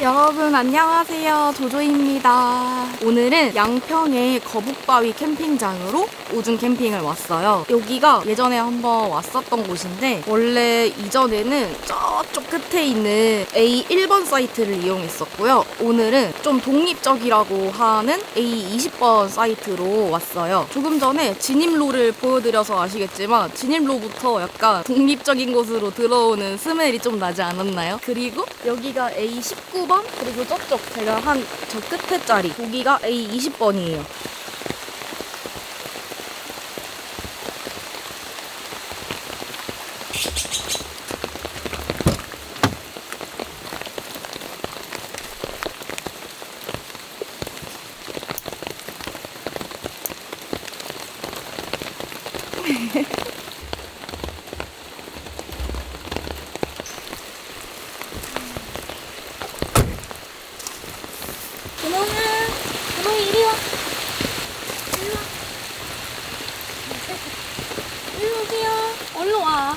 여러분 안녕하세요. 조조입니다. 오늘은 양평의 거북바위 캠핑장으로 우중 캠핑을 왔어요. 여기가 예전에 한번 왔었던 곳인데 원래 이전에는 저쪽 끝에 있는 A1번 사이트를 이용했었고요. 오늘은 좀 독립적이라고 하는 A20번 사이트로 왔어요. 조금 전에 진입로를 보여드려서 아시겠지만 진입로부터 약간 독립적인 곳으로 들어오는 스멜이 좀 나지 않았나요? 그리고 여기가 A19번 그리고 저쪽 제가 한 저 끝에 자리 거기가 A20번이에요. 준호이 이리 와. 일로 와. 일로 오세요. 얼른 와.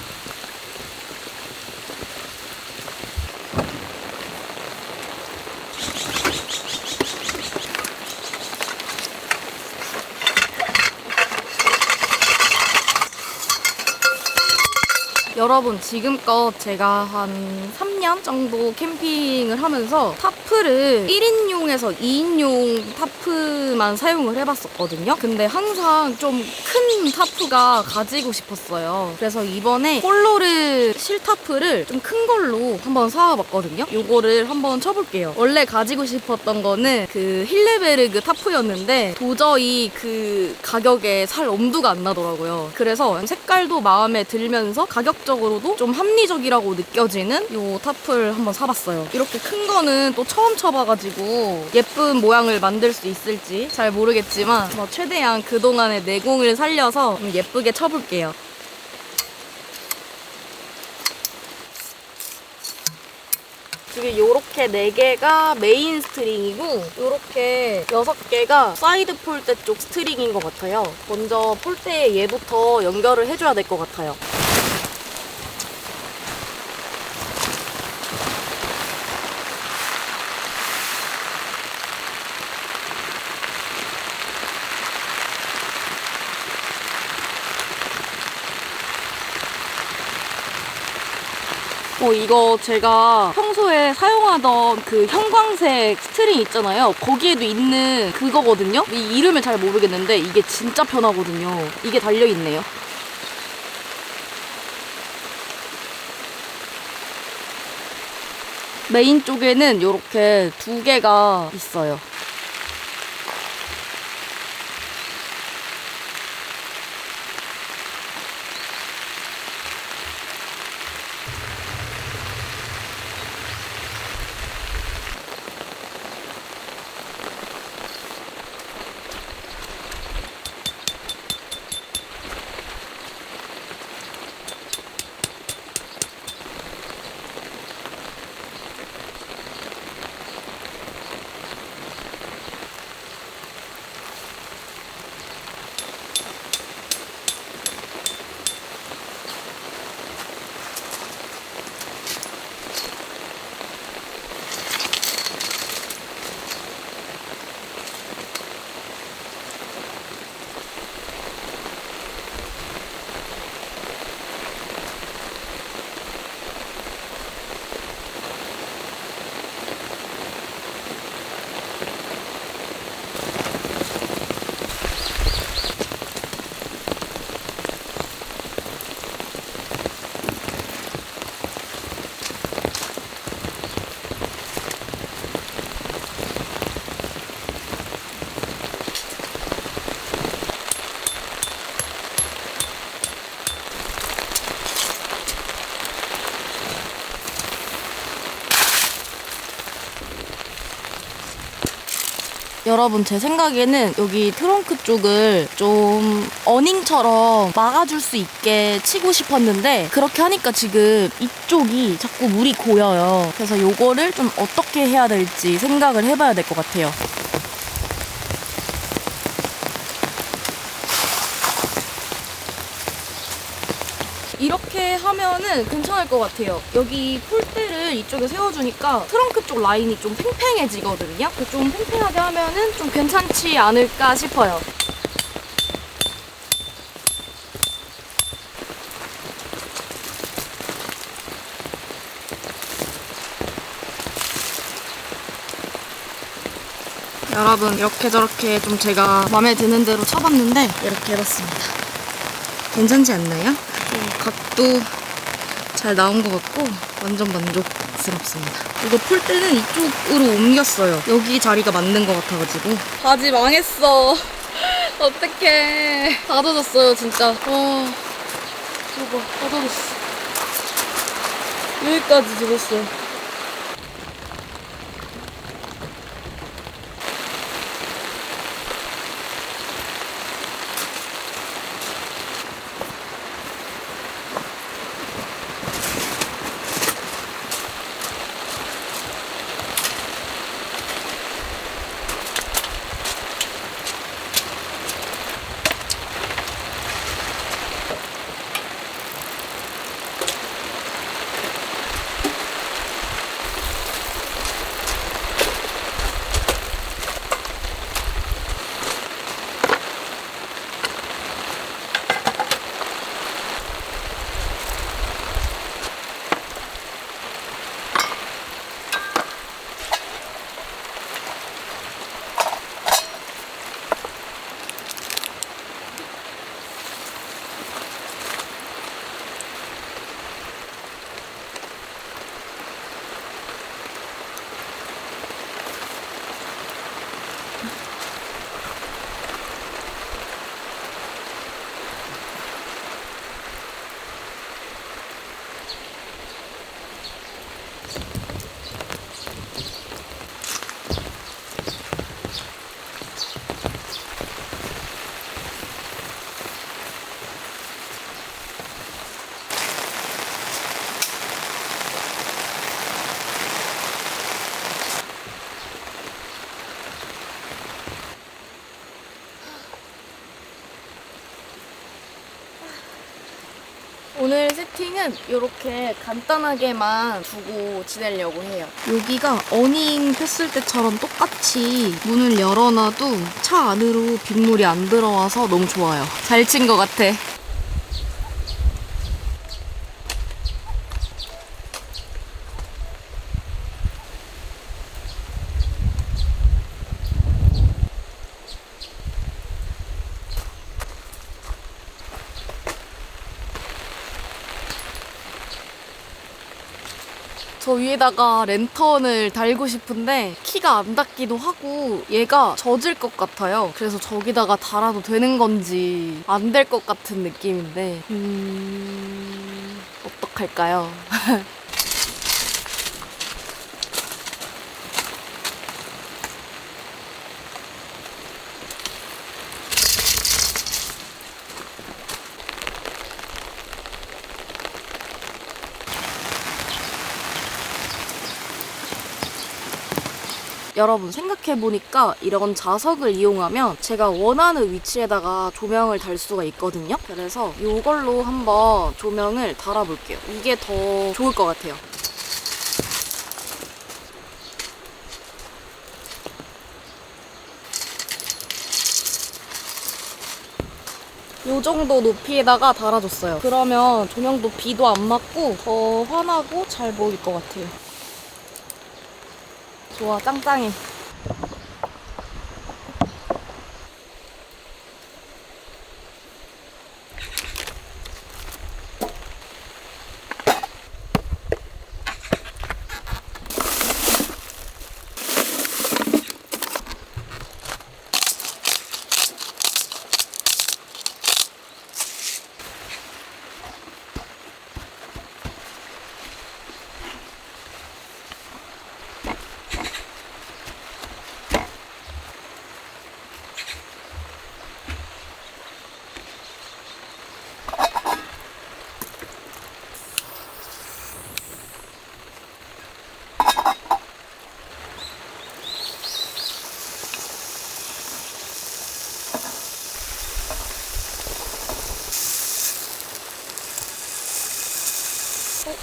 여러분 지금껏 제가 한 3년 정도 캠핑을 하면서 타프를 1인용에서 2인용 타프만 사용을 해봤었거든요. 근데 항상 좀 큰 타프가 가지고 싶었어요. 그래서 이번에 폴로르 실타프를 좀 큰 걸로 한번 사와봤거든요. 요거를 한번 쳐볼게요. 원래 가지고 싶었던 거는 그 힐레베르그 타프였는데 도저히 그 가격에 살 엄두가 안 나더라고요. 그래서 색깔도 마음에 들면서 가격적으로도 좀 합리적이라고 느껴지는 요 타프를 한번 사봤어요. 이렇게 큰 거는 또 처음 쳐봐가지고 예쁜 모양을 만들 수 있을지 잘 모르겠지만 최대한 그동안의 내공을 살려서 좀 예쁘게 쳐볼게요. 지금 요렇게 4개가 메인 스트링이고 요렇게 6개가 사이드 폴대 쪽 스트링인 것 같아요. 먼저 폴대에 얘부터 연결을 해줘야 될 것 같아요. 이거 제가 평소에 사용하던 그 형광색 스트링 있잖아요. 거기에도 있는 그거거든요. 이 이름을 잘 모르겠는데 이게 진짜 편하거든요. 이게 달려있네요. 메인 쪽에는 이렇게 2개가 있어요. 여러분 제 생각에는 여기 트렁크 쪽을 좀 어닝처럼 막아줄 수 있게 치고 싶었는데 그렇게 하니까 지금 이쪽이 자꾸 물이 고여요. 그래서 요거를 좀 어떻게 해야 될지 생각을 해봐야 될 것 같아요. 이렇게 하면은 괜찮을 것 같아요. 여기 폴대를 이쪽에 세워주니까 트렁크 쪽 라인이 좀 팽팽해지거든요. 좀 팽팽하게 하면은 좀 괜찮지 않을까 싶어요. 여러분, 이렇게 저렇게 좀 제가 마음에 드는 대로 쳐봤는데 이렇게 해봤습니다. 괜찮지 않나요? 각도 잘 나온 것 같고 완전 만족스럽습니다. 이거 폴대는 이쪽으로 옮겼어요. 여기 자리가 맞는 것 같아가지고. 바지 망했어. 어떡해. 다 젖었어요 진짜. 와, 저거 다 젖었어. 여기까지 젖었어요. 오늘 세팅은 이렇게 간단하게만 두고 지내려고 해요. 여기가 어닝 폈을 때처럼 똑같이 문을 열어놔도 차 안으로 빗물이 안 들어와서 너무 좋아요. 잘 친 것 같아. 저 위에다가 랜턴을 달고 싶은데 키가 안 닿기도 하고 얘가 젖을 것 같아요. 그래서 저기다가 달아도 되는 건지 안 될 것 같은 느낌인데 어떡할까요? 여러분, 생각해보니까 이런 자석을 이용하면 제가 원하는 위치에다가 조명을 달 수가 있거든요. 그래서 이걸로 한번 조명을 달아볼게요. 이게 더 좋을 것 같아요. 이 정도 높이에다가 달아줬어요. 그러면 조명 높이도 안 맞고 더 환하고 잘 보일 것 같아요. 좋아, 짱짱해.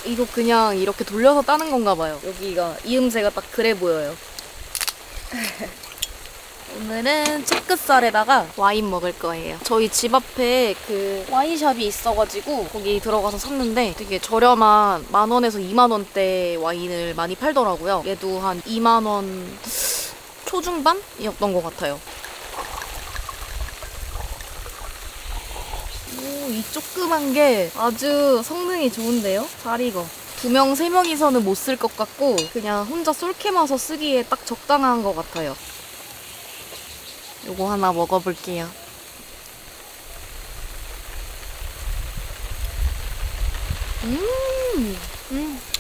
이거 그냥 이렇게 돌려서 따는 건가 봐요. 여기가 이음새가 딱 그래 보여요. 오늘은 채끝살에다가 와인 먹을 거예요. 저희 집 앞에 그 와인샵이 있어가지고 거기 들어가서 샀는데 되게 저렴한 10,000원에서 20,000원대 와인을 많이 팔더라고요. 얘도 한 20,000원 초중반이었던 것 같아요. 오, 이 조그만 게 아주 성능이 좋은데요? 잘 익어. 2명, 3명이서는 못 쓸 것 같고 그냥 혼자 솔캠 와서 쓰기에 딱 적당한 것 같아요. 요거 하나 먹어볼게요.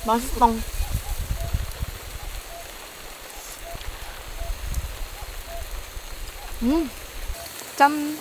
맛있어. 짠.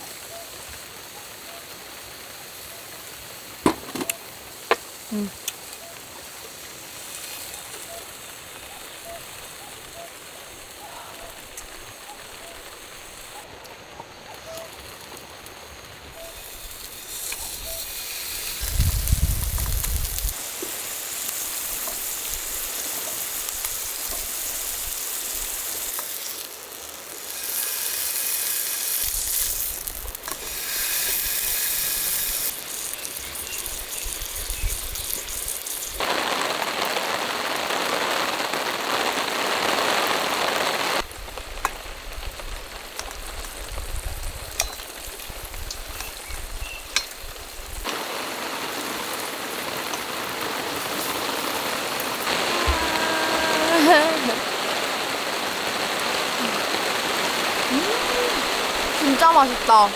진짜 맛있다.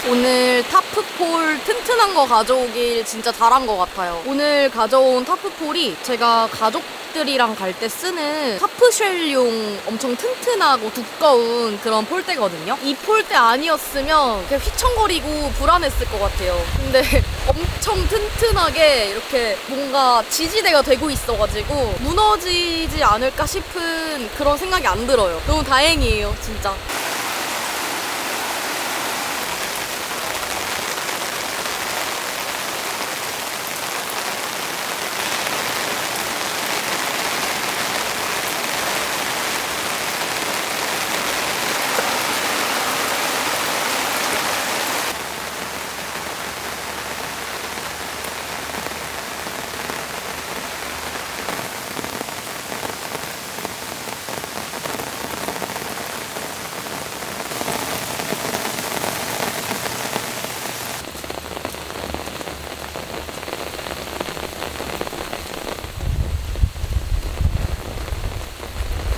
오늘 타프폴 튼튼한 거 가져오길 진짜 잘한 것 같아요. 오늘 가져온 타프폴이 제가 가족들이랑 갈 때 쓰는 타프쉘용 엄청 튼튼하고 두꺼운 그런 폴대거든요. 이 폴대 아니었으면 그냥 휘청거리고 불안했을 것 같아요. 근데 엄청 튼튼하게 이렇게 뭔가 지지대가 되고 있어가지고 무너지지 않을까 싶은 그런 생각이 안 들어요. 너무 다행이에요, 진짜.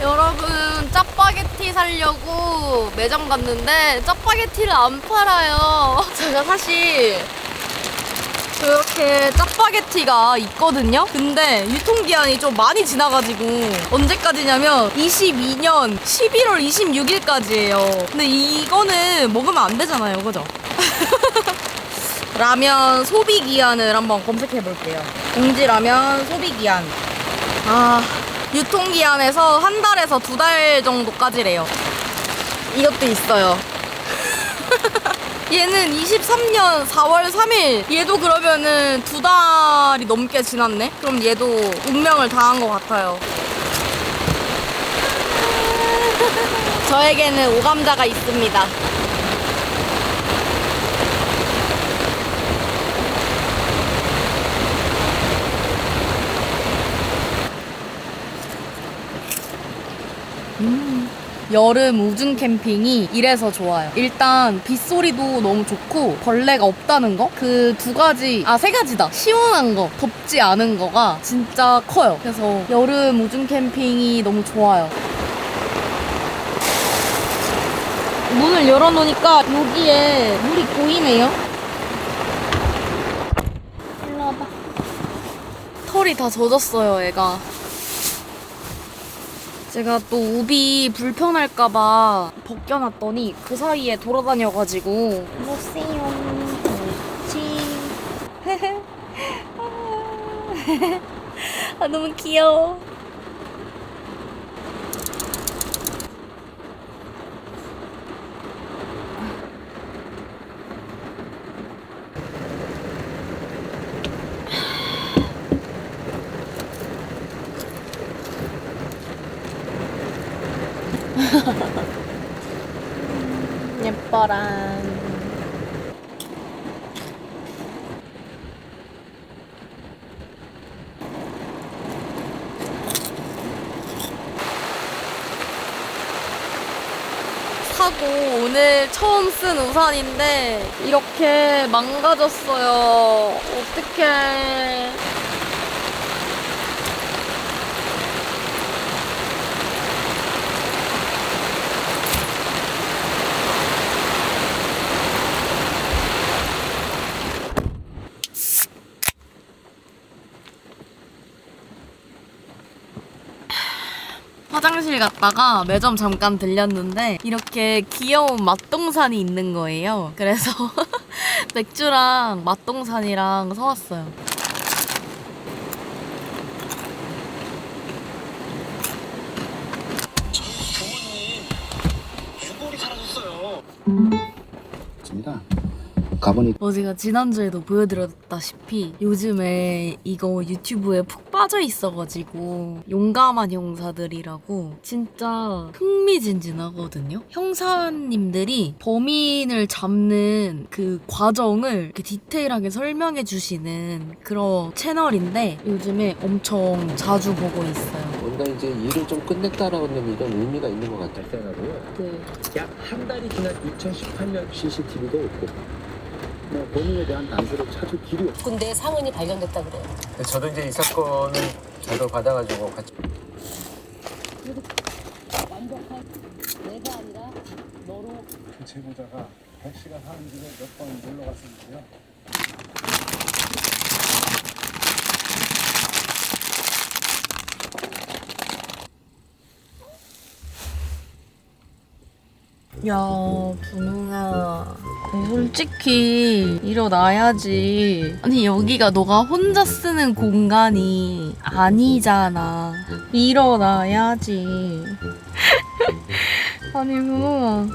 여러분, 짜파게티 사려고 매장 갔는데 짜파게티를 안 팔아요. 제가 사실 그렇게 짜파게티가 있거든요. 근데 유통기한이 좀 많이 지나가지고 언제까지냐면 22년 11월 26일까지예요. 근데 이거는 먹으면 안 되잖아요, 그죠? 라면 소비 기한을 한번 검색해 볼게요. 봉지 라면 소비 기한. 유통 기한에서 한 달에서 2달 정도까지래요. 이것도 있어요. 얘는 23년 4월 3일. 얘도 그러면은 2달이 넘게 지났네? 그럼 얘도 운명을 당한 것 같아요. 저에게는 오감자가 있습니다. 여름 우중 캠핑이 이래서 좋아요. 일단 빗소리도 너무 좋고 벌레가 없다는 거? 그 2가지, 3가지다. 시원한 거, 덥지 않은 거가 진짜 커요. 그래서 여름 우중 캠핑이 너무 좋아요. 문을 열어놓으니까 여기에 물이 고이네요. 일로 와봐. 털이 다 젖었어요, 얘가. 제가 또 우비 불편할까봐 벗겨놨더니 그 사이에 돌아다녀가지고. 보세요. 그렇지. 너무 귀여워. 예뻐라. 사고 오늘 처음 쓴 우산인데 이렇게 망가졌어요. 어떡해. 화장실 갔다가 매점 잠깐 들렸는데 이렇게 귀여운 맛동산이 있는 거예요. 그래서 맥주랑 맛동산이랑 사왔어요. 부모님 유골이 사라졌어요. 있습니다. 가보니 제가 지난주에도 보여드렸다시피 요즘에 이거 유튜브에 푹 빠져 있어가지고 용감한 형사들이라고 진짜 흥미진진하거든요. 형사님들이 범인을 잡는 그 과정을 이렇게 디테일하게 설명해 주시는 그런 채널인데 요즘에 엄청 자주 보고 있어요. 뭔가 이제 일을 좀 끝냈다라는 이런 의미가 있는 것 같아요. 발생하고요. 네. 약 한 달이 지난 2018년 CCTV도 없고 본인에 대한 단서를 찾을 길이 없고. 군대 상흔이 발견됐다 그래요. 저도 이제 이 사건을 저도 받아가지고 같이 내가 아니라 너로. 그 제보자가 백 씨가 사는 집에 몇 번 놀러 갔었는데요. 야, 분홍아. 솔직히 일어나야지. 아니, 여기가 너가 혼자 쓰는 공간이 아니잖아. 일어나야지. 아니, 분홍아.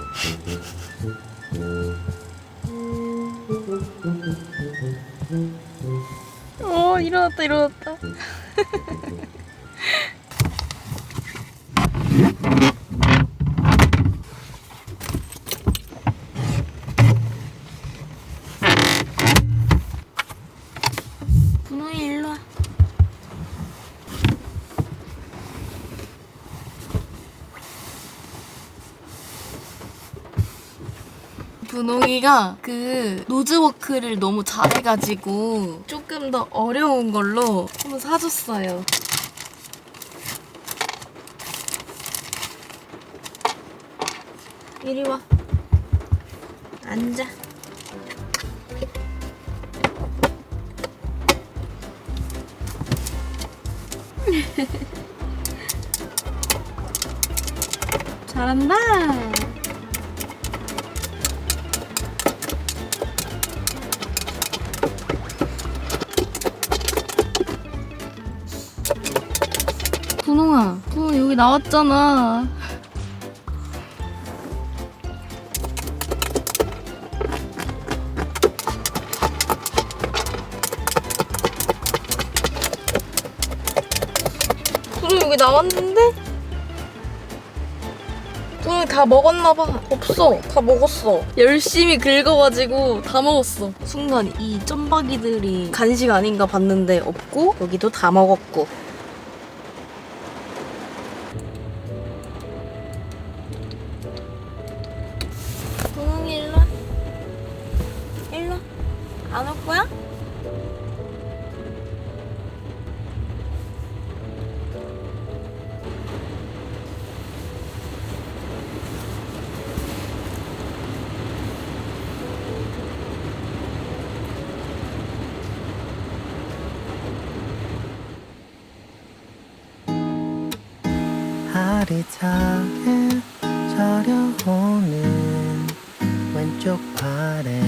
일어났다, 일어났다. 분홍이 일로 와. 분홍이가 그 노즈워크를 너무 잘해가지고 조금 더 어려운 걸로 한번 사줬어요. 이리 와. 앉아. 잘한다. 여기 나왔잖아. 그럼 여기 나왔는데? 다 먹었나봐. 없어. 다 먹었어. 열심히 긁어가지고 다 먹었어. 순간 이 점박이들이 간식 아닌가 봤는데 없고, 여기도 다 먹었고. 동웅이 일로 와. 일로 와. 안 올 거야? 아리타게 저려오는 왼쪽 팔에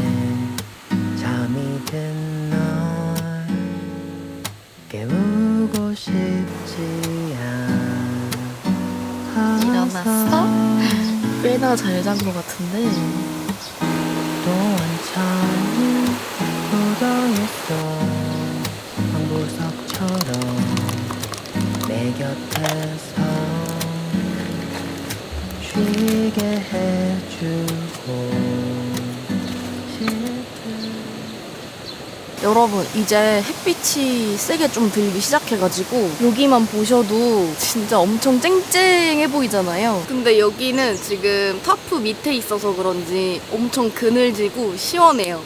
잠이 든 널 깨우고 싶지 않아. 일어났어? 꽤나 잘 잔 것 같은데. 또 한참을 묻어있어 방구석처럼 내 곁에서 쉬게 해주고 싶은. 여러분, 이제 햇빛이 세게 좀 들기 시작해가지고 여기만 보셔도 진짜 엄청 쨍쨍해 보이잖아요. 근데 여기는 지금 타프 밑에 있어서 그런지 엄청 그늘지고 시원해요.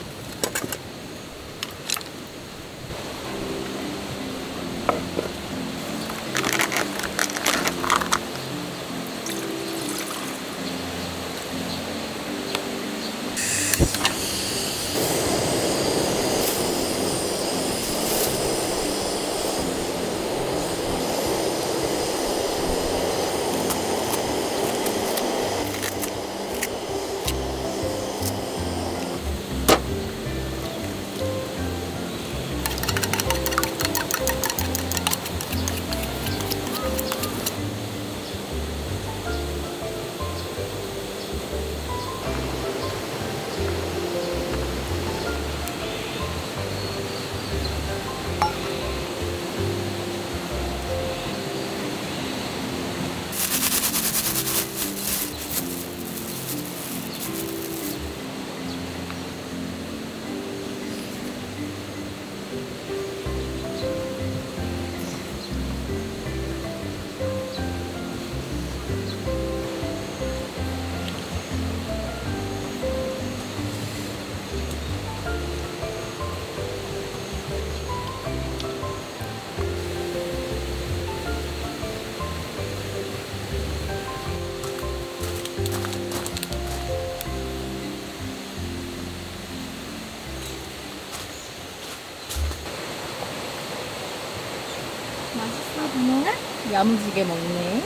맛있어, 동영아? 야무지게 먹네.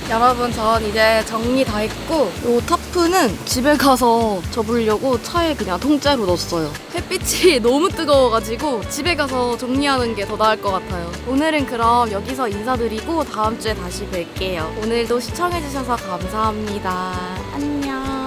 여러분, 전 이제 정리 다 했고 요 타프는 집에 가서 접으려고 차에 그냥 통째로 넣었어요. 햇빛이 너무 뜨거워가지고 집에 가서 정리하는 게 더 나을 것 같아요. 오늘은 그럼 여기서 인사드리고 다음 주에 다시 뵐게요. 오늘도 시청해주셔서 감사합니다. 안녕.